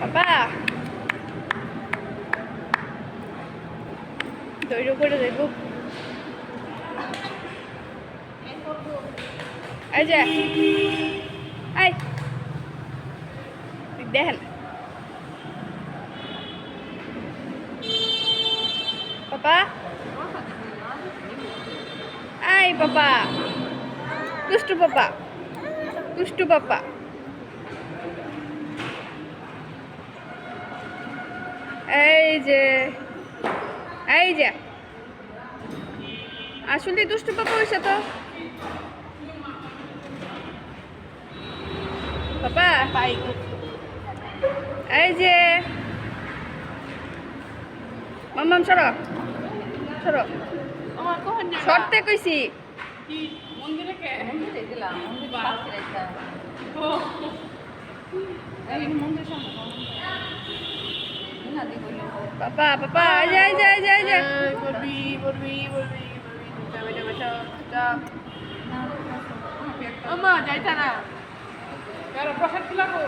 বাবা দৌড়ে করে দেব এই যে এই দেখেন পাপা এই পাপা দুষ্টু পাপা দুষ্টু পাপা এই যে আসলে দুষ্টু পাপা হয়েছে তো পাপা এই যে মাম্মাম সরো সরো সরতে কইছি পাপা পাপা যাই যাই যাই যাই বলবি বলবি বলবি যাইতা না প্রসাদ খিলাবো